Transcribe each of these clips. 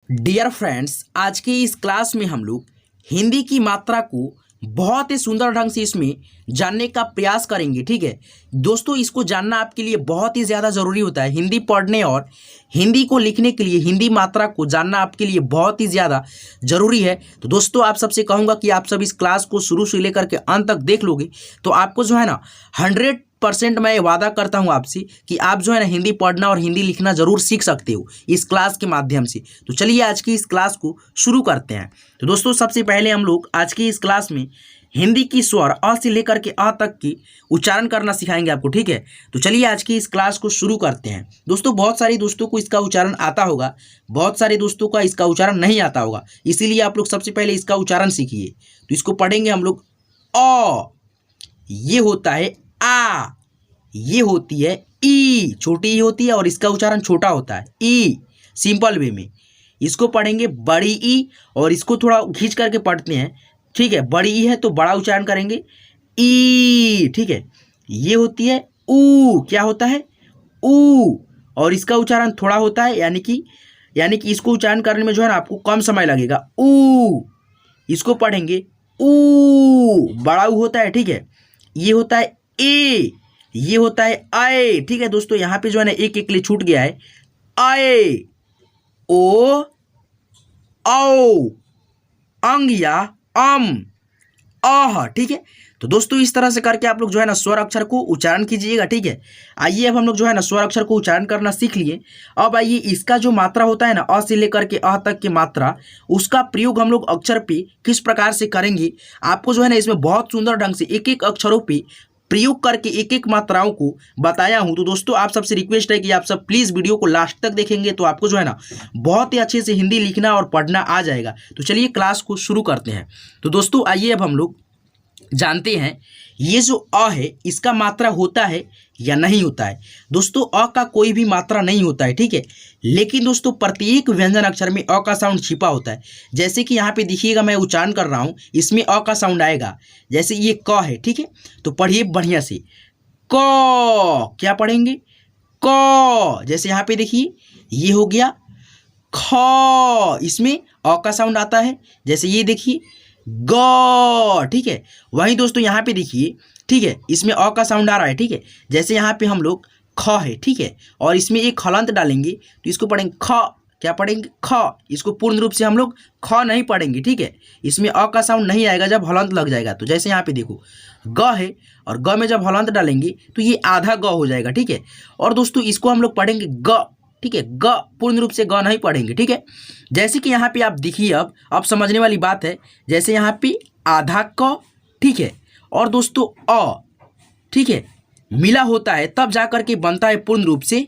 Dear friends, आज के इस क्लास में हम लोग हिंदी की मात्रा को बहुत ही सुंदर ढंग से इसमें जानने का प्रयास करेंगे। ठीक है दोस्तों, इसको जानना आपके लिए बहुत ही ज़्यादा ज़रूरी होता है। हिंदी पढ़ने और हिंदी को लिखने के लिए हिंदी मात्रा को जानना आपके लिए बहुत ही ज़्यादा ज़रूरी है। तो दोस्तों, आप सबसे कहूँगा कि आप सब इस क्लास को शुरू से लेकर के अंत तक देख लोगे तो आपको जो है ना 100% मैं वादा करता हूं आपसे कि आप जो है ना हिंदी पढ़ना और हिंदी लिखना जरूर सीख सकते हो इस क्लास के माध्यम से। तो चलिए आज की इस क्लास को शुरू करते हैं। तो दोस्तों, सबसे पहले हम लोग आज की इस क्लास में हिंदी की स्वर अ से लेकर के अ तक की उच्चारण करना सिखाएंगे आपको। ठीक है, तो चलिए आज की इस क्लास को शुरू करते हैं। दोस्तों, बहुत सारे दोस्तों को इसका उच्चारण आता होगा, बहुत सारे दोस्तों का इसका उच्चारण नहीं आता होगा, इसीलिए आप लोग सबसे पहले इसका उच्चारण सीखिए। तो इसको पढ़ेंगे हम लोग अ, ये होता है आ, ये होती है ई, छोटी ई होती है और इसका उच्चारण छोटा होता है ई। सिंपल वे में इसको पढ़ेंगे बड़ी ई, और इसको थोड़ा खींच करके पढ़ते हैं। ठीक है, बड़ी ई है तो बड़ा उच्चारण करेंगे ई। ठीक है, ये होती है ऊ, क्या होता है ऊ, और इसका उच्चारण थोड़ा होता है, यानी कि इसको उच्चारण करने में जो है ना आपको कम समय लगेगा ऊ। इसको पढ़ेंगे ऊ, बड़ा ऊ होता है। ठीक है, ये होता है ए, ये होता है आए। ठीक है दोस्तों, यहाँ पे जो है ना एक एक लिए छूट गया है आए, ओ, औ, अंग या अम, आह। ठीक है, तो दोस्तों इस तरह से करके आप लोग जो है ना स्वर अक्षर को उच्चारण कीजिएगा। ठीक है, आइए अब हम लोग जो है ना स्वर अक्षर को उच्चारण करना सीख लिए। अब आइए इसका जो मात्रा होता है ना अ से लेकर के अ तक की मात्रा, उसका प्रयोग हम लोग अक्षर पे किस प्रकार से करेंगे, आपको जो है ना इसमें बहुत सुंदर ढंग से एक एक अक्षरों पे प्रयोग करके एक एक मात्राओं को बताया हूं। तो दोस्तों, आप सबसे रिक्वेस्ट है कि आप सब प्लीज़ वीडियो को लास्ट तक देखेंगे तो आपको जो है ना बहुत ही अच्छे से हिंदी लिखना और पढ़ना आ जाएगा। तो चलिए क्लास को शुरू करते हैं। तो दोस्तों, आइए अब हम लोग जानते हैं ये जो अ है इसका मात्रा होता है या नहीं होता है। दोस्तों, अ का कोई भी मात्रा नहीं होता है। ठीक है, लेकिन दोस्तों प्रत्येक व्यंजन अक्षर में अ का साउंड छिपा होता है। जैसे कि यहाँ पे देखिएगा, मैं उच्चारण कर रहा हूँ, इसमें अ का साउंड आएगा। जैसे ये क है, ठीक है, तो पढ़िए बढ़िया से क, क्या पढ़ेंगे क। जैसे यहाँ पे देखिए ये हो गया ख, इसमें अ का साउंड आता है। जैसे ये देखिए ग। ठीक है, वहीं दोस्तों यहाँ पे देखिए, ठीक है, इसमें अ का साउंड आ रहा है। ठीक है, जैसे यहाँ पे हम लोग ख है, ठीक है, और इसमें एक हलंत डालेंगे तो इसको पढ़ेंगे ख, क्या पढ़ेंगे ख। इसको पूर्ण रूप से हम लोग ख नहीं पढ़ेंगे। ठीक है, इसमें अ का साउंड नहीं आएगा जब हलंत लग जाएगा। तो जैसे यहाँ पे देखो ग है, और ग में जब हलंत डालेंगे तो ये आधा ग हो जाएगा। ठीक है, और दोस्तों इसको हम लोग पढ़ेंगे ग। ठीक है, ग पूर्ण रूप से ग नहीं पढ़ेंगे। ठीक है, जैसे कि यहाँ पे आप देखिए, अब समझने वाली बात है। जैसे यहाँ पे आधा क, ठीक है, और दोस्तों अ, ठीक है, मिला होता है तब जा करके बनता है पूर्ण रूप से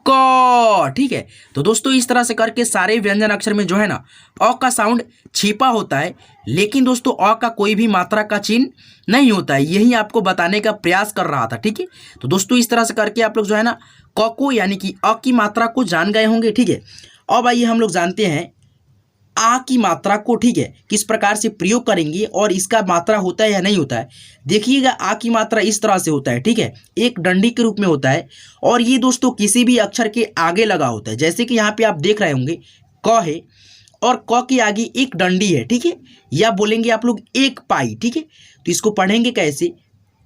क। ठीक है, तो दोस्तों इस तरह से करके सारे व्यंजन अक्षर में जो है ना अ का साउंड छिपा होता है, लेकिन दोस्तों अ का कोई भी मात्रा का चिन्ह नहीं होता है। यही आपको बताने का प्रयास कर रहा था। ठीक है, तो दोस्तों इस तरह से करके आप लोग जो है ना क को यानी कि अ की मात्रा को जान गए होंगे। ठीक है, अब आइए हम लोग जानते हैं आ की मात्रा को। ठीक है, किस प्रकार से प्रयोग करेंगे और इसका मात्रा होता है या नहीं होता है। देखिएगा, आ की मात्रा इस तरह से होता है। ठीक है, एक डंडी के रूप में होता है, और ये दोस्तों किसी भी अक्षर के आगे लगा होता है। जैसे कि यहाँ पे आप देख रहे होंगे क है, और क के आगे एक डंडी है। ठीक है, या बोलेंगे आप लोग एक पाई। ठीक है, तो इसको पढ़ेंगे कैसे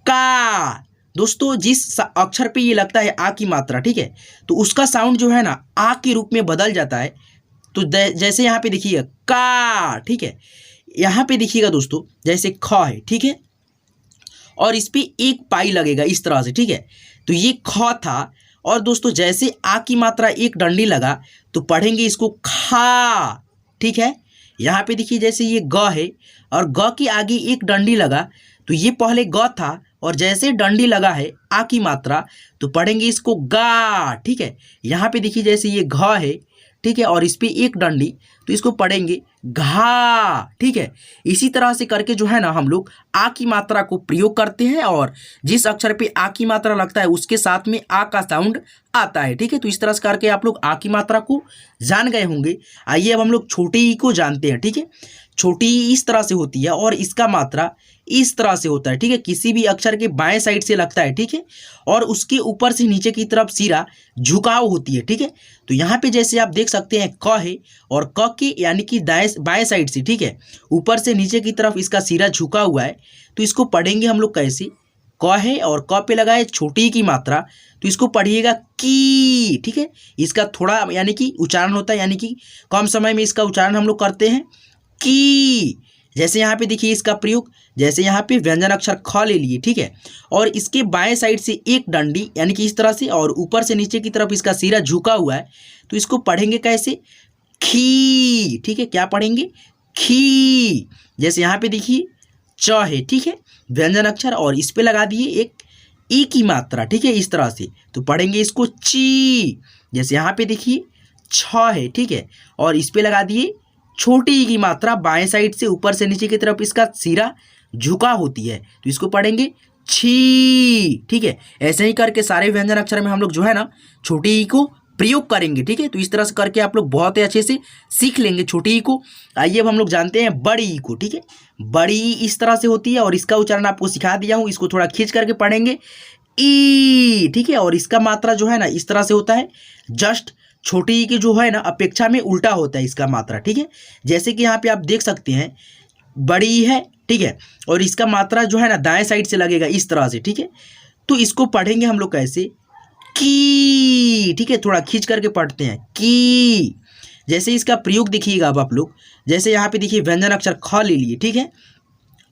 का। दोस्तों जिस अक्षर पे ये लगता है आ की मात्रा, ठीक है, तो उसका साउंड जो है ना आ के रूप में बदल जाता है। तो जैसे यहाँ पे देखिएगा का, ठीक है, यहाँ पे देखिएगा दोस्तों जैसे ख है, ठीक है, और इस पे एक पाई लगेगा इस तरह से। ठीक है, तो ये ख था, और दोस्तों जैसे आ की मात्रा एक डंडी लगा तो पढ़ेंगे इसको खा। ठीक है, यहाँ पे देखिए जैसे ये ग है, और ग के आगे एक डंडी लगा तो ये पहले ग था, और जैसे डंडी लगा है आ की मात्रा तो पढ़ेंगे इसको गा। ठीक है, यहाँ पे देखिए जैसे ये घ है, ठीक है, और इस पे एक डंडी तो इसको पढ़ेंगे घा। ठीक है, इसी तरह से करके जो है ना हम लोग आ की मात्रा को प्रयोग करते हैं, और जिस अक्षर पे आ की मात्रा लगता है उसके साथ में आ का साउंड आता है। ठीक है, तो इस तरह से करके आप लोग आ की मात्रा को जान गए होंगे। आइए अब हम लोग छोटी ई को जानते हैं। ठीक है, छोटी ई इस तरह से होती है, और इसका मात्रा इस तरह से होता है, ठीक है। किसी भी अक्षर के बाएं साइड से लगता है, ठीक है, और उसके ऊपर से नीचे की तरफ सिरा झुकाव होती है, ठीक है। तो यहाँ पे जैसे आप देख सकते हैं क है और क के यानी कि दाएं बाएं साइड से, ठीक है, ऊपर से नीचे की तरफ इसका सिरा झुका हुआ है। तो इसको पढ़ेंगे हम लोग कैसे, क है और क पे लगाए छोटी की मात्रा, तो इसको पढ़िएगा की, ठीक है। इसका थोड़ा यानी कि उच्चारण होता है, यानी कि कम समय में इसका उच्चारण हम लोग करते हैं की। जैसे यहाँ पे देखिए इसका प्रयोग, जैसे यहाँ पे व्यंजन अक्षर ख ले लिए, ठीक है, और इसके बाएं साइड से एक डंडी यानी कि इस तरह से और ऊपर से नीचे की तरफ इसका सिरा झुका हुआ है। तो इसको पढ़ेंगे कैसे, खी, ठीक है। क्या पढ़ेंगे, खी। जैसे यहाँ पे देखिए च है, ठीक है, व्यंजन अक्षर, और इस पे लगा दिए एक ई की मात्रा, ठीक है, इस तरह से। तो पढ़ेंगे इसको ची। जैसे यहाँ पे देखिए छ है, ठीक है, और इस पे लगा दिए छोटी ई की मात्रा, बाएं साइड से ऊपर से नीचे की तरफ इसका सिरा झुका होती है। तो इसको पढ़ेंगे छी, ठीक है। ऐसे ही करके सारे व्यंजन अक्षर में हम लोग जो है ना छोटी ई को प्रयोग करेंगे, ठीक है। तो इस तरह से करके आप लोग बहुत ही अच्छे से सीख लेंगे छोटी ई को। आइए अब हम लोग जानते हैं बड़ी ई को, ठीक है। बड़ी ई इस तरह से होती है और इसका उच्चारण आपको सिखा दिया हूँ। इसको थोड़ा खींच करके पढ़ेंगे ई, ठीक है, और इसका मात्रा जो है ना इस तरह से होता है, जस्ट छोटी ई की जो है ना अपेक्षा में उल्टा होता है इसका मात्रा, ठीक है। जैसे कि यहाँ पे आप देख सकते हैं बड़ी ई है, ठीक है, और इसका मात्रा जो है ना दाएं साइड से लगेगा इस तरह से, ठीक है। तो इसको पढ़ेंगे हम लोग कैसे, की, ठीक है। थोड़ा खींच करके पढ़ते हैं की। जैसे इसका प्रयोग देखिएगा अब आप लोग, जैसे यहाँ पे देखिए व्यंजन अक्षर ख ले लिए, ठीक है,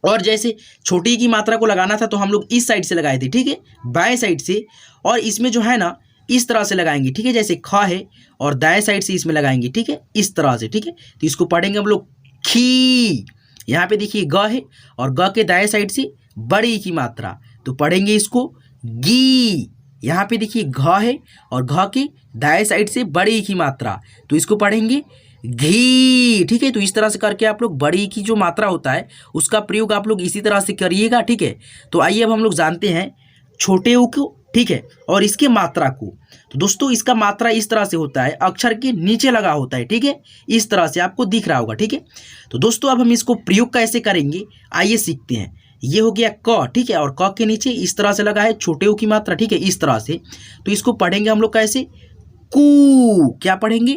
और जैसे छोटी की मात्रा को लगाना था तो हम लोग इस साइड से लगाए थे, ठीक है, बाएं साइड से, और इसमें जो है ना इस तरह से लगाएंगे, ठीक है। जैसे ख है और दाएं साइड से इसमें लगाएंगे, ठीक है, इस तरह से, ठीक है। तो इसको पढ़ेंगे हम लोग खी। यहाँ पे देखिए ग है और ग के दाएं साइड से बड़ी की मात्रा, तो पढ़ेंगे इसको गी। यहाँ पे देखिए घ है और घ के दाएं साइड से बड़ी की मात्रा, तो इसको पढ़ेंगे घी, ठीक है। तो इस तरह से करके आप लोग बड़ी की जो मात्रा होता है उसका प्रयोग आप लोग इसी तरह से करिएगा, ठीक है। तो आइए अब हम लोग जानते हैं छोटे ऊ को, ठीक है, और इसके मात्रा को। तो दोस्तों इसका मात्रा इस तरह से होता है, अक्षर के नीचे लगा होता है, ठीक है, इस तरह से आपको दिख रहा होगा, ठीक है। तो दोस्तों अब हम इसको प्रयोग कैसे करेंगे आइए सीखते हैं। ये हो गया क, ठीक है, और क के नीचे इस तरह से लगा है छोटे ऊ की मात्रा, ठीक है, इस तरह से। तो इसको पढ़ेंगे हम लोग कैसे, कू। क्या पढ़ेंगे,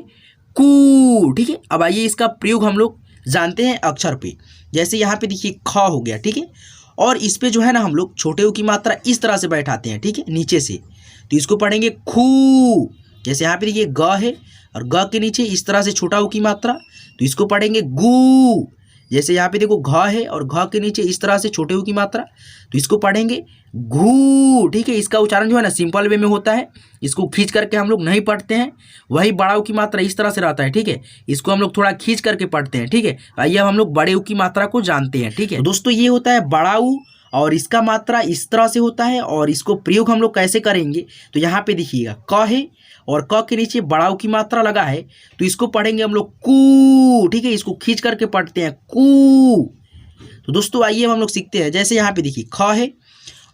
कू, ठीक है। अब आइए इसका प्रयोग हम लोग जानते हैं अक्षर पे। जैसे यहाँ पे देखिए ख हो गया, ठीक है, और इस पे जो है ना हम लोग छोटे ऊ की मात्रा इस तरह से बैठाते हैं, ठीक है, नीचे से। तो इसको पढ़ेंगे खू। जैसे यहाँ पे देखिए ग है और ग के नीचे इस तरह से छोटा ऊ की मात्रा, तो इसको पढ़ेंगे गू। जैसे यहाँ पे देखो घ है और घ के नीचे इस तरह से छोटे ऊ की मात्रा, तो इसको पढ़ेंगे घू, ठीक है। इसका उच्चारण जो है ना सिंपल वे में होता है, इसको खींच करके हम लोग नहीं पढ़ते हैं। वही बड़ा ऊ की मात्रा इस तरह से रहता है, ठीक है, इसको हम लोग थोड़ा खींच करके पढ़ते हैं, ठीक है। आइए अब हम लोग बड़े ऊ की मात्रा को जानते हैं, ठीक है। तो दोस्तों ये होता है बड़ा ऊ और इसका मात्रा इस तरह से होता है, और इसको प्रयोग हम लोग कैसे करेंगे। तो यहाँ पे देखिएगा क है और क के नीचे बड़ा ऊ की मात्रा लगा है, तो इसको पढ़ेंगे हम लोग कू, ठीक है, इसको खींच करके पढ़ते हैं कू। तो दोस्तों आइए हम लोग सीखते हैं। जैसे यहाँ पे देखिए ख है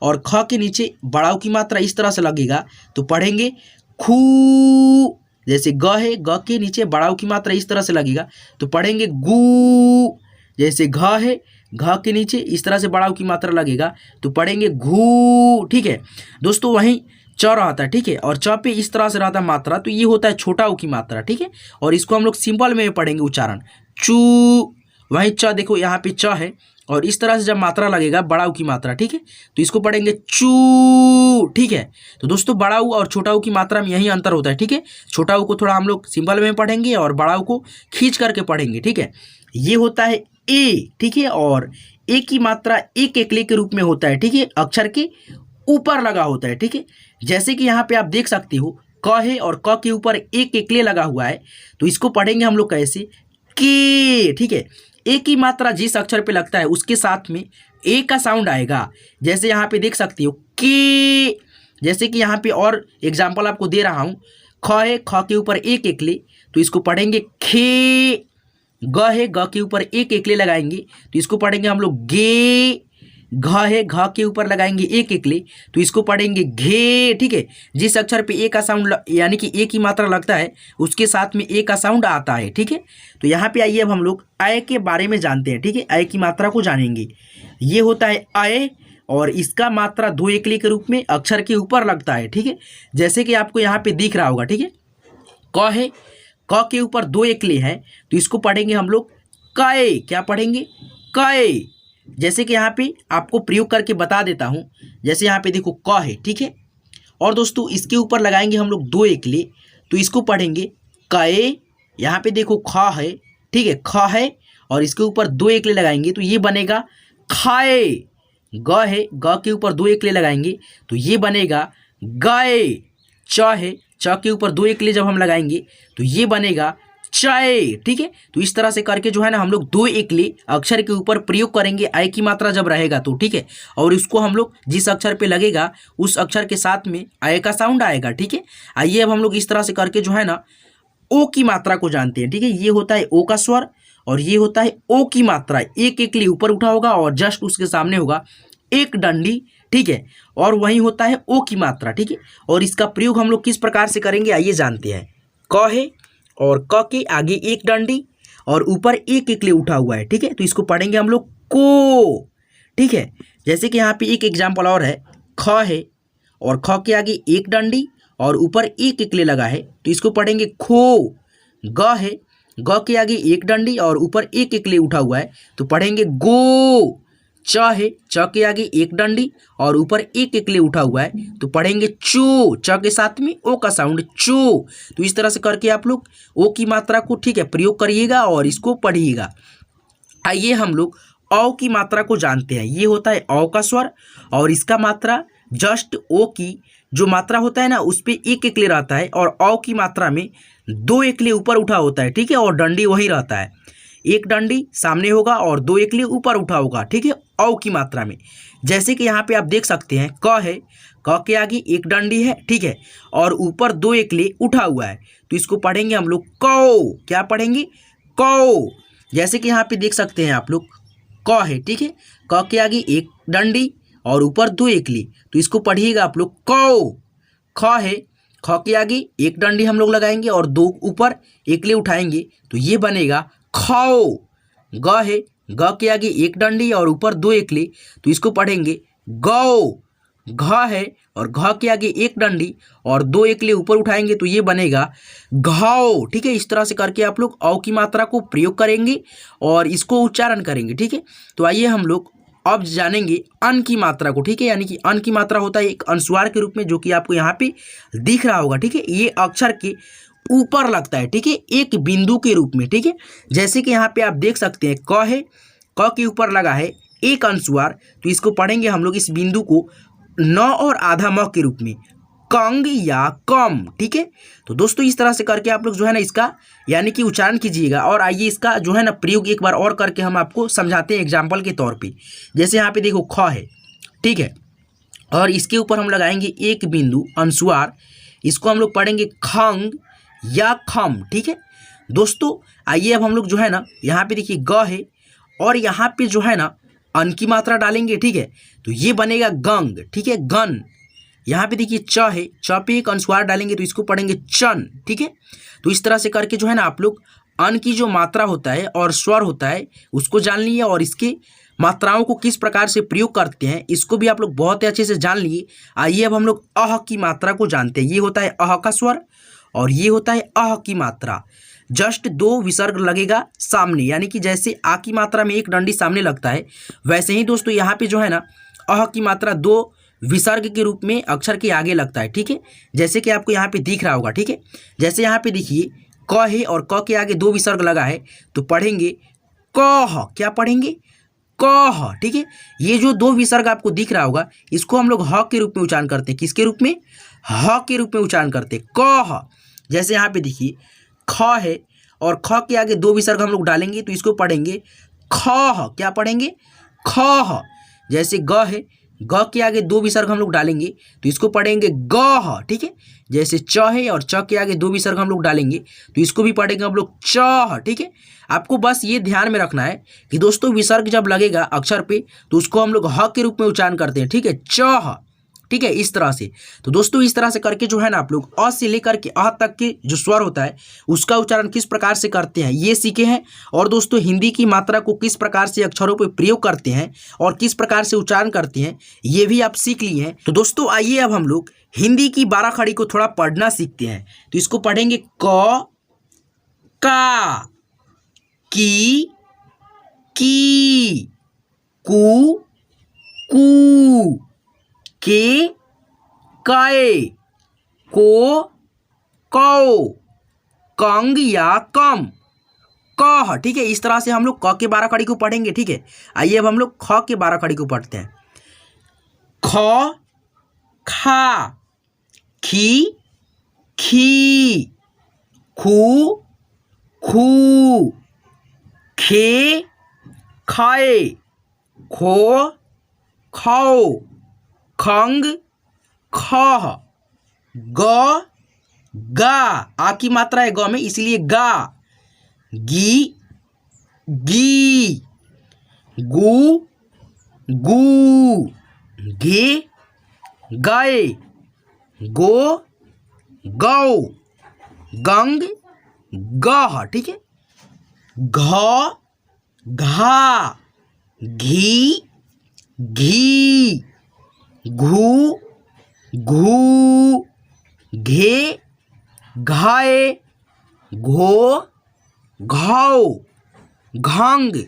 और ख के नीचे बड़ा ऊ की मात्रा इस तरह से लगेगा, तो पढ़ेंगे खू। जैसे ग है, ग के नीचे बड़ा ऊ की मात्रा इस तरह से लगेगा, तो पढ़ेंगे गू। जैसे घ है, घ के नीचे इस तरह से बड़ा ऊ की मात्रा लगेगा, तो पढ़ेंगे घू, ठीक है। दोस्तों वहीं च रहता है, ठीक है, और च पे इस तरह से रहता है मात्रा, तो ये होता है छोटा ऊ की मात्रा, ठीक है, और इसको हम लोग सिंपल में पढ़ेंगे उच्चारण चू। वहीं च देखो यहाँ पे च है और इस तरह से जब मात्रा लगेगा बड़ा ऊ की मात्रा, ठीक है, तो इसको पढ़ेंगे चू, ठीक है। तो दोस्तों बड़ा ऊ और छोटा ऊ की मात्रा में यही अंतर होता है, ठीक है। छोटा ऊ को थोड़ा हम लोग सिंपल में पढ़ेंगे और बड़ा ऊ को खींच करके पढ़ेंगे, ठीक है। ये होता है ए, ठीक है, और ए की मात्रा एक एकले के रूप में होता है, ठीक है, अक्षर के ऊपर लगा होता है, ठीक है। जैसे कि यहाँ पे आप देख सकते हो क है और क के ऊपर एक एकले लगा हुआ है, तो इसको पढ़ेंगे हम लोग कैसे, के, ठीक है। ए की मात्रा जिस अक्षर पे लगता है उसके साथ में ए का साउंड आएगा। जैसे यहाँ पे देख सकते हो के। जैसे कि यहाँ पे और एग्जाम्पल आपको दे रहा हूँ, ख है, ख के ऊपर एक एकले, तो इसको पढ़ेंगे खे। ग है, ग के ऊपर एक एकले लगाएंगे, तो इसको पढ़ेंगे हम लोग गे। घ है, घ के ऊपर लगाएंगे एक एकले, तो इसको पढ़ेंगे घे, ठीक है। जिस अक्षर पे ए का साउंड यानी कि ए की मात्रा लगता है उसके साथ में ए का साउंड आता है, ठीक है। तो यहाँ पे आइए अब हम लोग अय के बारे में जानते हैं, ठीक है। अय की मात्रा को जानेंगे। ये होता है अय और इसका मात्रा दो एकले के रूप में अक्षर के ऊपर लगता है, ठीक है। जैसे कि आपको यहाँ पे दिख रहा होगा, ठीक है। क है, क के ऊपर दो एकले हैं तो इसको पढ़ेंगे हम लोग कय। क्या पढ़ेंगे? कय। जैसे कि यहाँ पे आपको प्रयोग करके बता देता हूँ। जैसे यहाँ पे देखो क है, ठीक है। और दोस्तों इसके ऊपर लगाएंगे हम लोग दो एकले, तो इसको पढ़ेंगे कय। यहाँ पे देखो ख है, ठीक है, ख है और इसके ऊपर दो एकले लगाएंगे तो ये बनेगा खाए। ग है, ग के ऊपर दो एकले लगाएंगे तो ये बनेगा गए। च है, च के ऊपर दो एकले जब हम लगाएंगे तो ये बनेगा चय, ठीक है। तो इस तरह से करके जो है ना हम लोग दो एकले अक्षर के ऊपर प्रयोग करेंगे अय की मात्रा जब रहेगा तो, ठीक है। और इसको हम लोग जिस अक्षर पे लगेगा उस अक्षर के साथ में अय का साउंड आएगा, ठीक है। आइए अब हम लोग इस तरह से करके जो है ना ओ की मात्रा को जानते हैं, ठीक है। ये होता है ओ का स्वर और ये होता है ओ की मात्रा। एक एकले ऊपर उठा होगा और जस्ट उसके सामने होगा एक डंडी, ठीक है। और वही होता है ओ की मात्रा, ठीक है। और इसका प्रयोग हम लोग किस प्रकार से करेंगे आइए जानते हैं। क है और क के आगे एक डंडी और ऊपर एक एकले उठा हुआ है, ठीक है। तो इसको पढ़ेंगे हम लोग को, ठीक है। जैसे कि यहाँ पे एक एग्जाम्पल और है, ख है और ख के आगे एक डंडी और ऊपर एक एकले लगा है तो इसको पढ़ेंगे खो। ग है, ग के आगे एक डंडी और ऊपर एक एकले उठा हुआ है तो पढ़ेंगे गो। च है, च के आगे एक डंडी और ऊपर एक एकले उठा हुआ है तो पढ़ेंगे चो। च के साथ में ओ का साउंड चो। तो इस तरह से करके आप लोग ओ की मात्रा को, ठीक है, प्रयोग करिएगा और इसको पढ़िएगा। आइए हम लोग औ की मात्रा को जानते हैं। ये होता है औ का स्वर और इसका मात्रा जस्ट ओ की जो मात्रा होता है ना उस पर एक एकले रहता है और औ की मात्रा में दो एकले ऊपर उठा होता है, ठीक है। और डंडी वही रहता है, एक डंडी सामने होगा और दो एकले ऊपर उठा होगा, ठीक है, औ की मात्रा में। जैसे कि यहाँ पे आप देख सकते हैं क है, क के आगे एक डंडी है, ठीक है, और ऊपर दो एकले उठा हुआ है तो इसको पढ़ेंगे हम लोग कौ। क्या पढ़ेंगे? कौ। जैसे कि यहाँ पे देख सकते हैं आप लोग क है, ठीक है, क के आगे एक डंडी और ऊपर दो एकले तो इसको पढ़िएगा आप लोग कौ। ख है, ख के आगे एक डंडी हम लोग लगाएंगे और दो ऊपर एकले उठाएंगे तो ये बनेगा खाओ। ग है, ग के आगे एक डंडी और ऊपर दो एकले तो इसको पढ़ेंगे गौ। घ है और घ के आगे एक डंडी और दो एकले ऊपर उठाएंगे तो ये बनेगा घाओ, ठीक है। इस तरह से करके आप लोग औ की मात्रा को प्रयोग करेंगे और इसको उच्चारण करेंगे, ठीक है। तो आइए हम लोग अब जानेंगे अन की मात्रा को, ठीक है। यानी कि अन की मात्रा होता है एक अनुस्वार के रूप में जो कि आपको यहाँ पे दिख रहा होगा, ठीक है। ये अक्षर के ऊपर लगता है, ठीक है, एक बिंदु के रूप में, ठीक है। जैसे कि यहाँ पे आप देख सकते हैं क है, क के ऊपर लगा है एक अनुस्वार तो इसको पढ़ेंगे हम लोग इस बिंदु को न और आधा म के रूप में कंग या कम, ठीक है। तो दोस्तों इस तरह से करके आप लोग जो है ना इसका यानी कि उच्चारण कीजिएगा। और आइए इसका जो है ना प्रयोग एक बार और करके हम आपको समझाते हैं एग्जाम्पल के तौर पे। जैसे यहाँ पे देखो ख है, ठीक है, और इसके ऊपर हम लगाएंगे एक बिंदु अनुस्वार, इसको हम लोग पढ़ेंगे खंग या खम, ठीक है। दोस्तों आइए अब हम लोग जो है ना यहाँ पे देखिए ग है और यहाँ पे जो है ना अन की मात्रा डालेंगे, ठीक है, तो ये बनेगा गंग, ठीक है, गन। यहाँ पे देखिए च है, च पे एक अनुस्वार डालेंगे तो इसको पढ़ेंगे चन, ठीक है। तो इस तरह से करके जो है ना आप लोग अन की जो मात्रा होता है और स्वर होता है उसको जान लिए और इसके मात्राओं को किस प्रकार से प्रयोग करते हैं इसको भी आप लोग बहुत ही अच्छे से जान लिए। आइए अब हम लोग अह की मात्रा को जानते हैं। ये होता है अह का स्वर और ये होता है अह की मात्रा। जस्ट दो विसर्ग लगेगा सामने, यानी कि जैसे आ की मात्रा में एक डंडी सामने लगता है वैसे ही दोस्तों यहाँ पे जो है ना अह की मात्रा दो विसर्ग के रूप में अक्षर के आगे लगता है, ठीक है। जैसे कि आपको यहाँ पे दिख रहा होगा, ठीक है। जैसे यहाँ पे देखिए क है और क के आगे दो विसर्ग लगा है तो पढ़ेंगे कह। क्या पढ़ेंगे? कह, ठीक है। ये जो दो विसर्ग आपको दिख रहा होगा इसको हम लोग ह के रूप में उच्चारण करते हैं। किसके रूप में? ह के रूप में उच्चारण करते हैं, कह। जैसे यहाँ पे देखिए ख है और ख के आगे दो विसर्ग हम लोग डालेंगे तो इसको पढ़ेंगे खह। क्या पढ़ेंगे? खह। जैसे ग है, ग के आगे दो विसर्ग हम लोग डालेंगे तो इसको पढ़ेंगे गह, ठीक है। जैसे च है और च के आगे 2 विसर्ग हम लोग डालेंगे तो इसको भी पढ़ेंगे हम लोग चह, ठीक है। आपको बस ये ध्यान में रखना है कि दोस्तों विसर्ग जब लगेगा अक्षर पे तो उसको हम लोग ह के रूप में उच्चारण करते हैं, ठीक है, चह, ठीक है, इस तरह से। तो दोस्तों इस तरह से करके जो है ना आप लोग अ से लेकर के अ तक के जो स्वर होता है उसका उच्चारण किस प्रकार से करते हैं ये सीखे हैं, और दोस्तों हिंदी की मात्रा को किस प्रकार से अक्षरों पर प्रयोग करते हैं और किस प्रकार से उच्चारण करते हैं ये भी आप सीख लिए हैं। तो दोस्तों आइए अब हम लोग हिंदी की 12 खड़ी को थोड़ा पढ़ना सीखते हैं। तो इसको पढ़ेंगे क, का, की, कू, कू, के, काए, को, कौ, कंग या कम, कह, ठीक है। इस तरह से हम लोग क के 12 खड़ी को पढ़ेंगे, ठीक है। आइए अब हम लोग ख के 12 खड़ी को पढ़ते हैं। ख, खा, खी, खी, खू, खू, खे, खाए, खो, खाओ, खंग, खह, ग, गा, आ की मात्रा है ग में इसलिए गा, गी, गी, गू, गू, घे, गाए, गो, गौ, गंग, गह, ठीक है। घ, घा, घी, घी, घू, घू, घे, घाए, घो, घाव, घंग,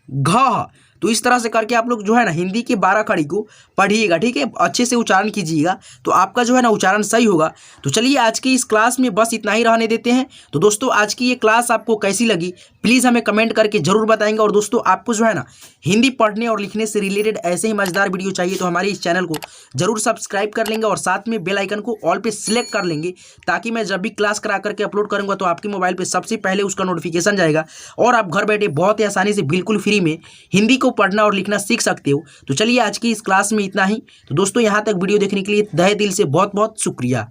घ। तो इस तरह से करके आप लोग जो है ना हिंदी के 12 खड़ी को पढ़िएगा, ठीक है, अच्छे से उच्चारण कीजिएगा तो आपका जो है ना उच्चारण सही होगा। तो चलिए आज की इस क्लास में बस इतना ही रहने देते हैं। तो दोस्तों आज की ये क्लास आपको कैसी लगी प्लीज़ हमें कमेंट करके जरूर बताएंगे, और दोस्तों आपको जो है ना हिंदी पढ़ने और लिखने से रिलेटेड ऐसे ही मजेदार वीडियो चाहिए तो हमारे इस चैनल को जरूर सब्सक्राइब कर लेंगे और साथ में बेल आइकन को ऑल पे सिलेक्ट कर लेंगे, ताकि मैं जब भी क्लास करा करके अपलोड करूँगा तो आपके मोबाइल पर सबसे पहले उसका नोटिफिकेशन जाएगा और आप घर बैठे बहुत ही आसानी से बिल्कुल फ्री में हिंदी को पढ़ना और लिखना सीख सकते हो। तो चलिए आज की इस क्लास में इतना ही। तो दोस्तों यहाँ तक वीडियो देखने के लिए तहे दिल से बहुत बहुत शुक्रिया।